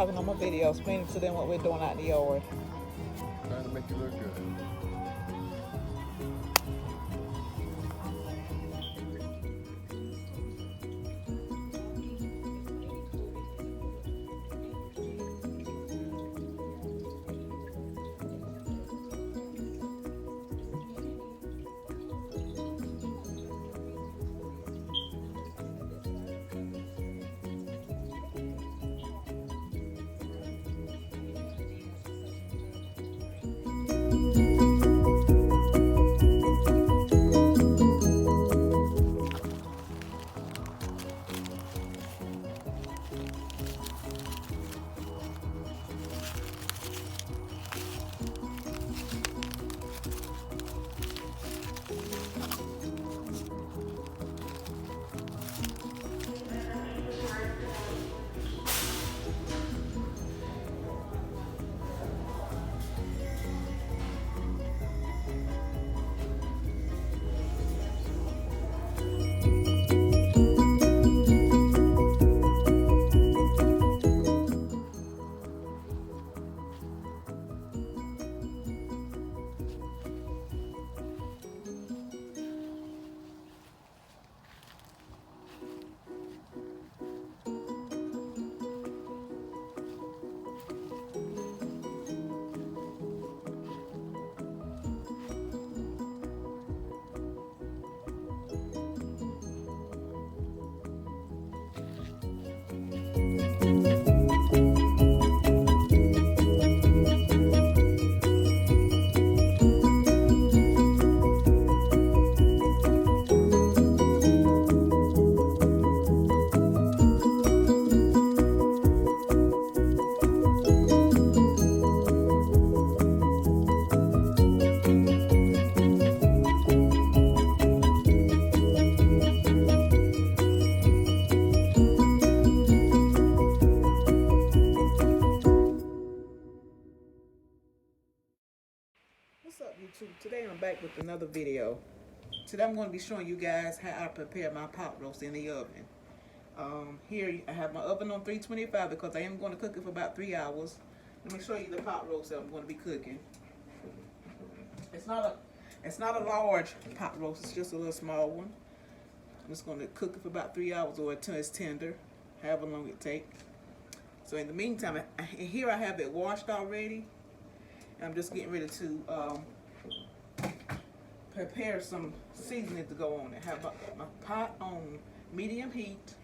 talking on my video, explaining to them what we're doing out in the yard. Trying to make you look good. What's up, YouTube? Today I'm back with another video. Today I'm going to be showing you guys how I prepare my pot roast in the oven. Here I have my oven on 325 because I am going to cook it for about 3 hours. Let me show you the pot roast that I'm going to be cooking. It's not a large pot roast, it's just a little small one. I'm just going to cook it for about 3 hours or until it's tender, however long it takes. So in the meantime, here I have it washed already. I'm just getting ready to prepare some seasoning to go on it. I have my pot on medium heat.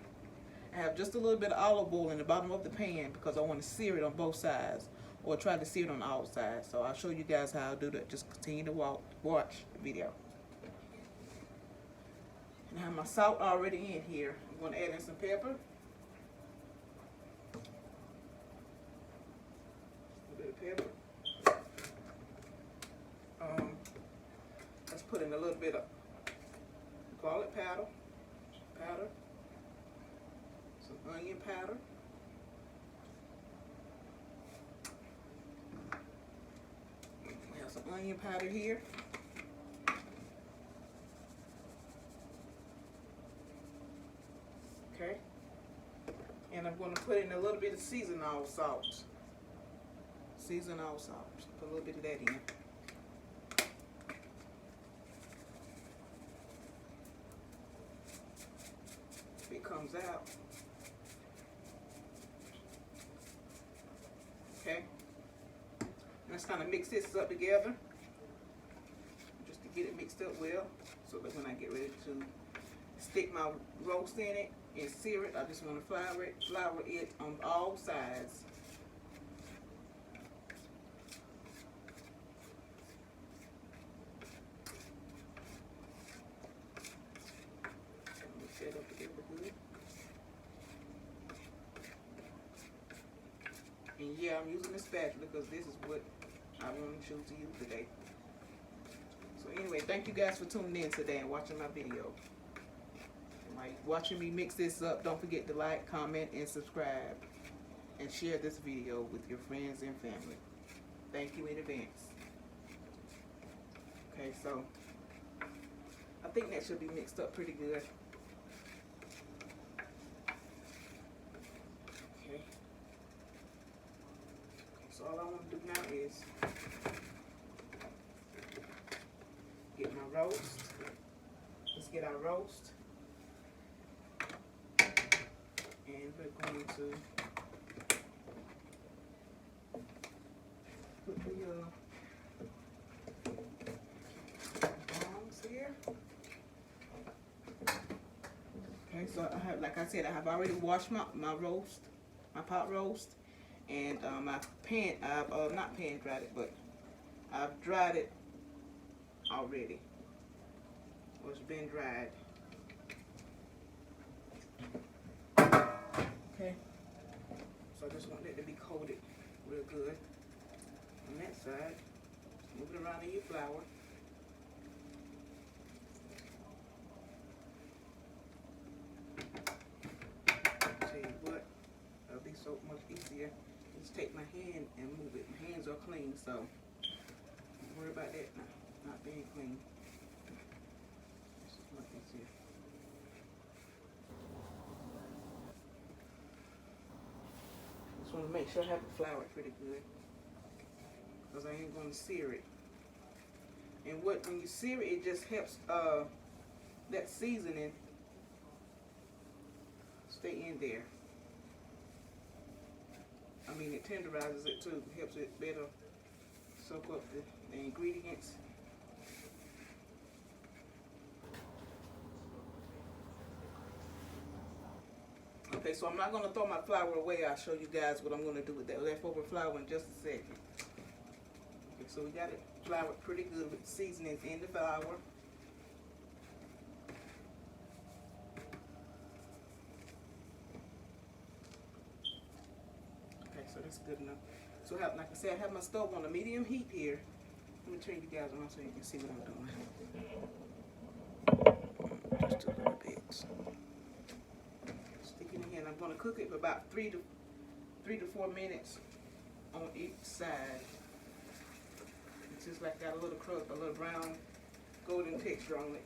I have just a little bit of olive oil in the bottom of the pan because I want to sear it on both sides, or try to sear it on all sides. So I'll show you guys how I do that. Just continue to watch the video. And I have my salt already in here. I'm going to add in some pepper. A little bit of pepper. Let's put in a little bit of garlic powder, some onion powder, we have some onion powder here, okay, and I'm going to put in a little bit of seasoning salt, put a little bit of that in. It comes out. Okay. Let's kind of mix this up together, just to get it mixed up well, so that when I get ready to stick my roast in it and sear it, I just want to flour it on all sides. Set up together good. And yeah, I'm using a spatula because this is what I want to choose to use today. So anyway, thank you guys for tuning in today and watching my video. Like watching me mix this up, don't forget to like, comment, and subscribe. And share this video with your friends and family. Thank you in advance. Okay, so I think that should be mixed up pretty good. Okay. So all I want to do now is get my roast. Let's get our roast. And we're going to put the bones here. Okay, so I have, like I said, I have already washed my roast, my pot roast, and my pan. I've not pan dried it, but I've dried it already. Well, it's been dried. Okay, so I just want that to be coated real good on that side. Move it around in your flour. Tell you what, it'll be so much easier. Just take my hand and move it. My hands are clean, so don't worry about that not being clean. This is much easier. Just want to make sure I have the flour pretty good, because I ain't going to sear it. And when you sear it, it just helps that seasoning stay in there. I mean, it tenderizes it too. It helps it better soak up the ingredients. Okay, so I'm not going to throw my flour away. I'll show you guys what I'm going to do with that leftover flour in just a second. Okay, so we got it floured pretty good with the seasonings in the flour. Okay, so that's good enough. So like I said, I have my stove on a medium heat here. Let me turn you guys on so you can see what I'm doing. Just a little bit. Stick it in here, and I'm going to cook it for about 3 to 4 minutes on each side. It's just like got a little crust, a little brown, golden texture on it.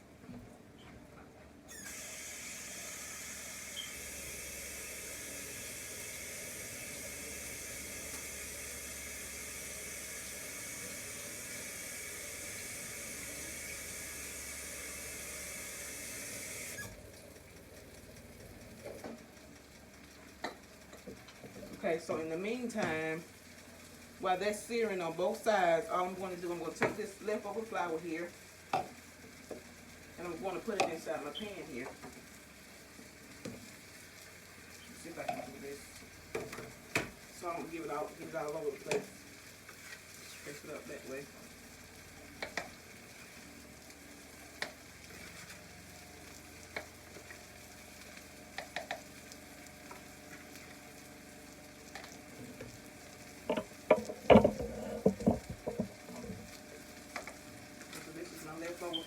Okay, so in the meantime, while that's searing on both sides, all I'm going to do, I'm going to take this leftover flour here, and I'm going to put it inside my pan here. Let's see if I can do this. So I'm going to give it all over the place. Space it up that way.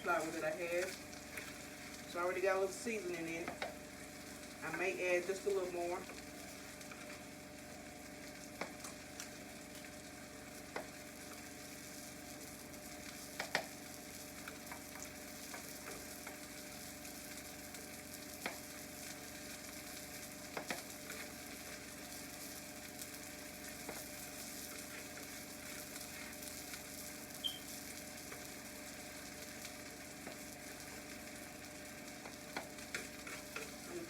Flour that I have. It's already got a little seasoning in it. I may add just a little more.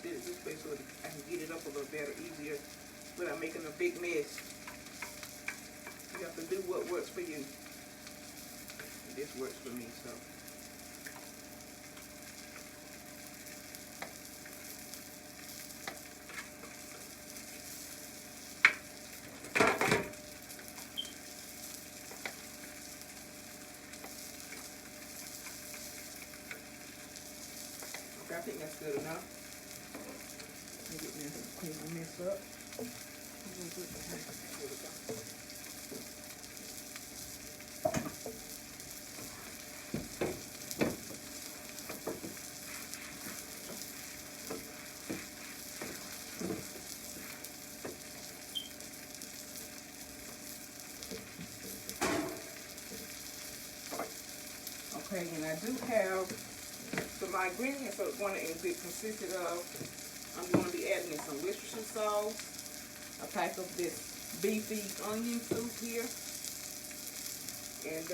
This way so I can get it up a little better, easier, without making a big mess. You have to do what works for you. This works for me, so. Okay, I think that's good enough. Clean my mess up. Okay, and I do have, so my ingredients are going to be consisted of, I'm going to be adding in some Worcestershire sauce, a pack of this beefy onion soup here. And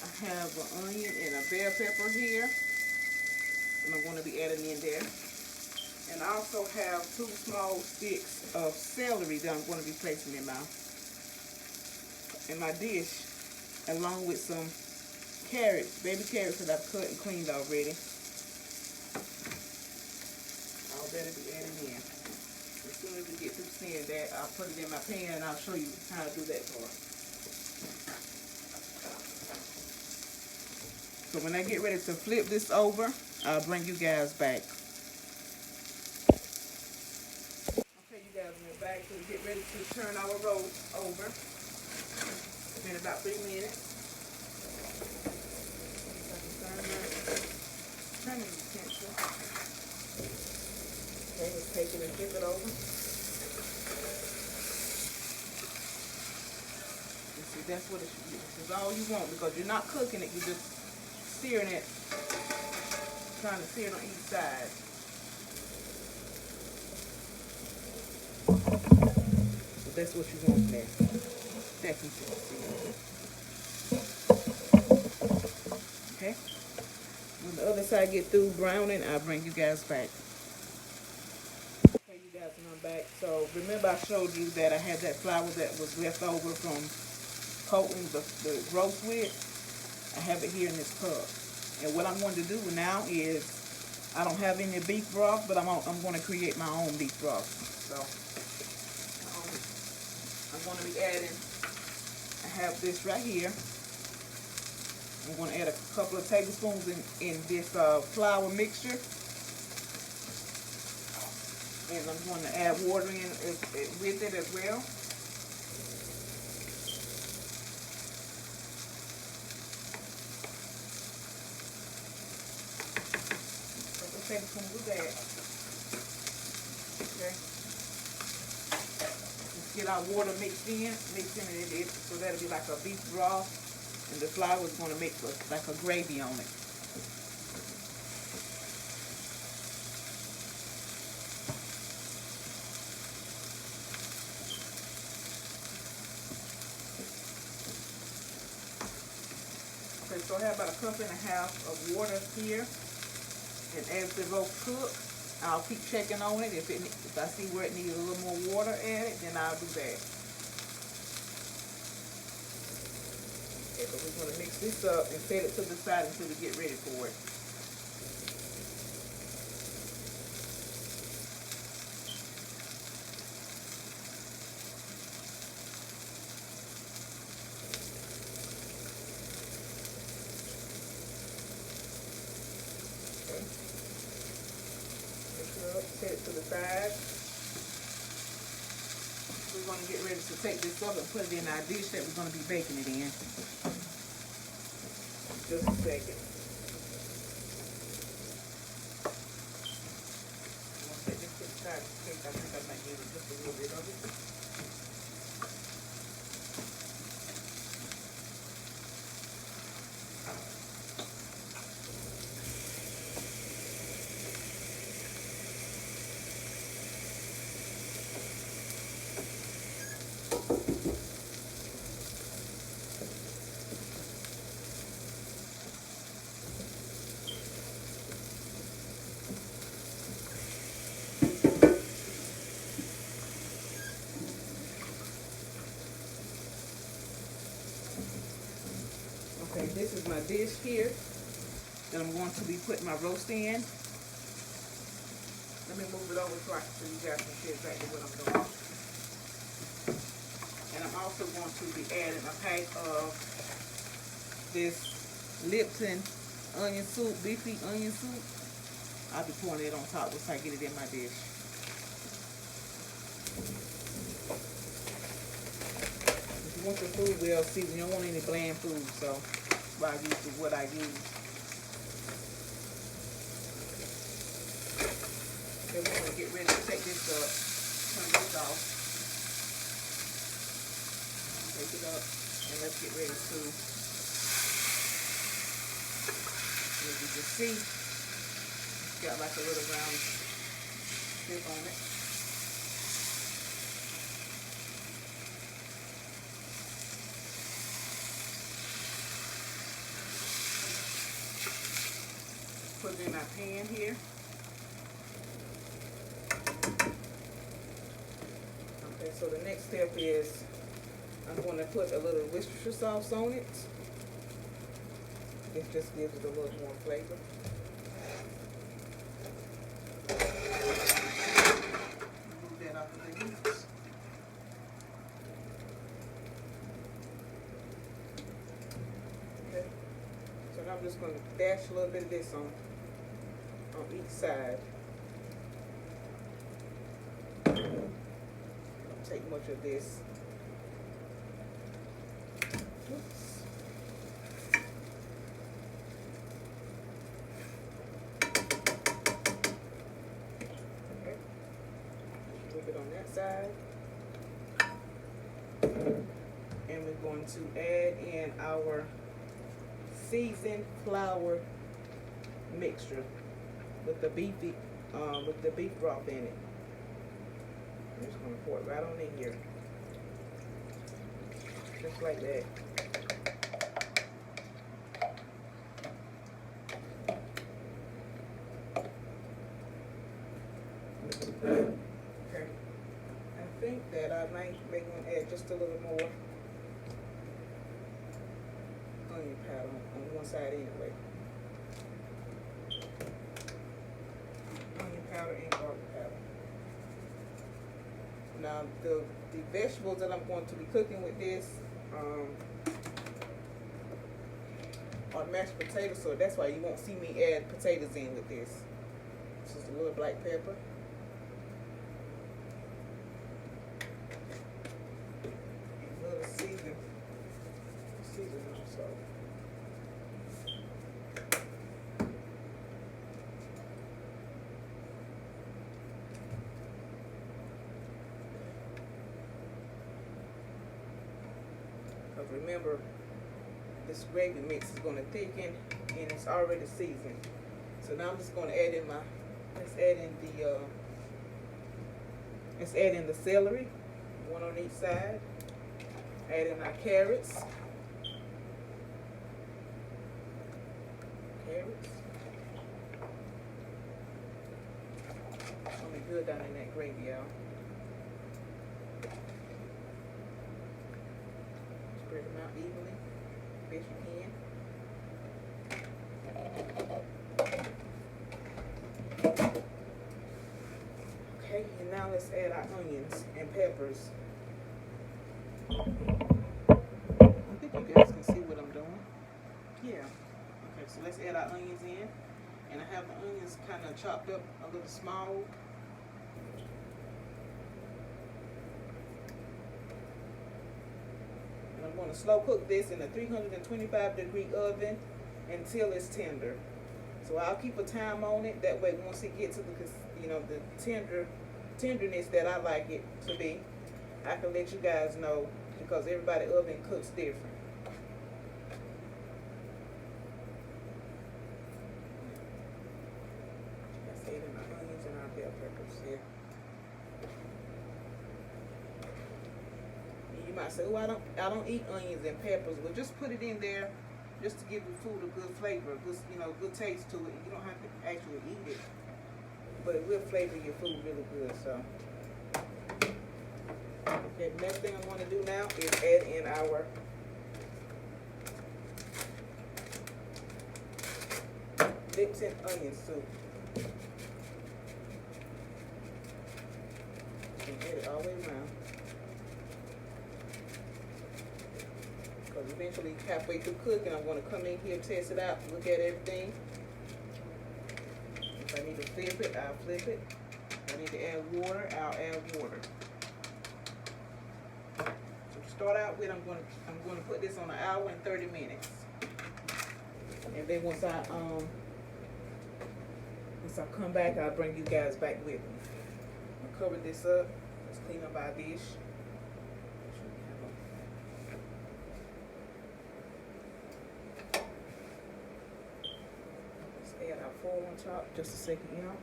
I have an onion and a bell pepper here. And I'm going to be adding in there. And I also have 2 small sticks of celery that I'm going to be placing in my dish, along with some carrots, baby carrots that I've cut and cleaned already. All that will be added in. As soon as we get through seeing that, I'll put it in my pan and I'll show you how to do that part. So when I get ready to flip this over, I'll bring you guys back. Okay, you guys, we're back to get ready to turn our roast over. It's been about 3 minutes. Turning utensil. Okay, let's take it and flip it over. You see, that's what it should be. This is all you want because you're not cooking it, you're just searing it, trying to sear it on each side. So that's what you want there. Definitely. Okay. When the other side get through browning, I'll bring you guys back. Okay, you guys, and I'm back. So remember I showed you that I had that flour that was left over from coating the roast with. I have it here in this cup. And what I'm going to do now is, I don't have any beef broth, but I'm going to create my own beef broth. So I'm going to be adding, I have this right here. I'm going to add a couple of tablespoons in this flour mixture. And I'm going to add water in with it as well. Tablespoons of that. Okay. Let's get our water mixed in it, so that'll be like a beef broth, and the flour is going to make like a gravy on it. Okay, so I have about 1.5 cups of water here. And as the roast cooks, I'll keep checking on it. If I see where it needs a little more water added, then I'll do that. Okay, but we're going to mix this up and set it to the side until we get ready for it. Set it to the side. We're going to get ready to take this up and put it in our dish that we're going to be baking it in. Just a second. I'm going to set this to the side in case I think I might give it just a little bit of it. Okay, this is my dish here that I'm going to be putting my roast in. Let me move it over so you guys can see exactly what I'm doing. And I'm also going to be adding a pack of this Lipton onion soup, beefy onion soup. I'll be pouring it on top once I get it in my dish. If you want your food well seasoned, you don't want any bland food, so that's why I use what I use. Okay, we're going to get ready to take this up, turn this off, take it up, and let's get ready to, as you can see, it's got like a little round tip on it. put it in our pan here. Okay, so the next step is I'm going to put a little Worcestershire sauce on it. It just gives it a little more flavor. Move that out of the heat. Okay, so now I'm just going to dash a little bit of this on each side. Don't take much of this. Oops. Okay. A little bit on that side. And we're going to add in our seasoned flour mixture with the beef broth in it. I'm just going to pour it right on in here. Just like that. Okay. I think that I might add just a little more onion powder on one side anyway. Onion powder and garlic powder. Now the vegetables that I'm going to be cooking with this are mashed potatoes, so that's why you won't see me add potatoes in with this. This is a little black pepper. And a little seasoning also. Because remember, this gravy mix is going to thicken and it's already seasoned. So now I'm just going to add in let's add in the celery, one on each side. Add in our carrots. It's going to be good down in that gravy, y'all. Spread them out evenly, best you can. Okay, and now let's add our onions and peppers. I think you guys can see what I'm doing. Yeah. Okay, so let's add our onions in. And I have the onions kind of chopped up a little small. And I'm going to slow cook this in a 325-degree oven until it's tender. So I'll keep a time on it. That way, once it gets to the tenderness that I like it to be, I can let you guys know, because everybody's oven cooks different. Let's add in our onions and our bell peppers here. You might say, "Oh, I don't eat onions and peppers." Well, just put it in there, just to give the food a good flavor, good taste to it. You don't have to actually eat it, but it will flavor your food really good. So, okay, the next thing I'm going to do now is add in our Lipton onion soup. And add it all the way around. Because eventually, halfway through cooking, I'm going to come in here, test it out, look at everything. If I need to flip it, I'll flip it. If I need to add water, I'll add water. So to start out with, I'm going to put this on 1 hour and 30 minutes. And then once I come back, I'll bring you guys back with me. I'll cover this up. Let's clean up our dish. Add our foil on top, just a second, y'all.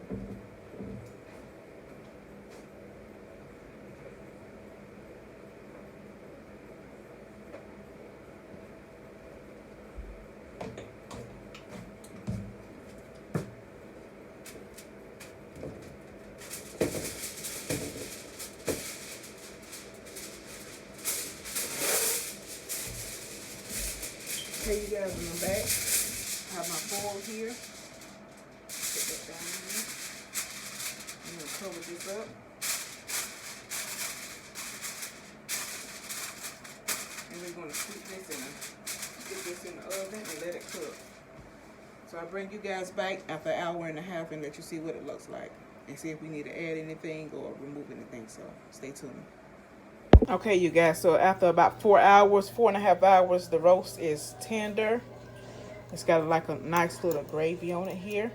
Okay, you guys, and I'm back. I have my foil here. Put that down in there. I'm gonna cover this up. And we're gonna stick this in the oven and let it cook. So I bring you guys back after an hour and a half and let you see what it looks like and see if we need to add anything or remove anything. So stay tuned. Okay, you guys, so after about 4.5 hours, the roast is tender. It's got like a nice little gravy on it here.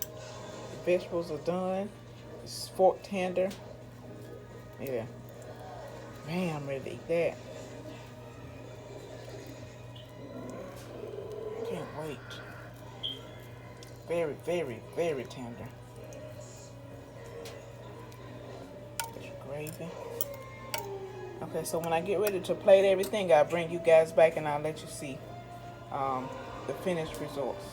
The vegetables are done. It's fork tender. Yeah. Man, I'm ready to eat that. I can't wait. Very, very, very tender. There's your gravy. Okay, so when I get ready to plate everything, I'll bring you guys back and I'll let you see the finished results.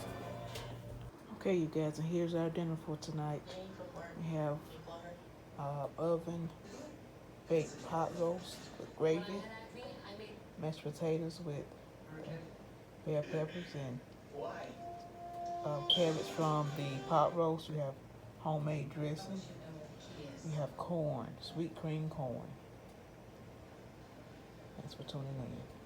Okay, you guys, and here's our dinner for tonight. We have oven baked pot roast with gravy, mashed potatoes with bell peppers and carrots from the pot roast. We have homemade dressing. We have corn, sweet cream corn. Thanks for tuning in.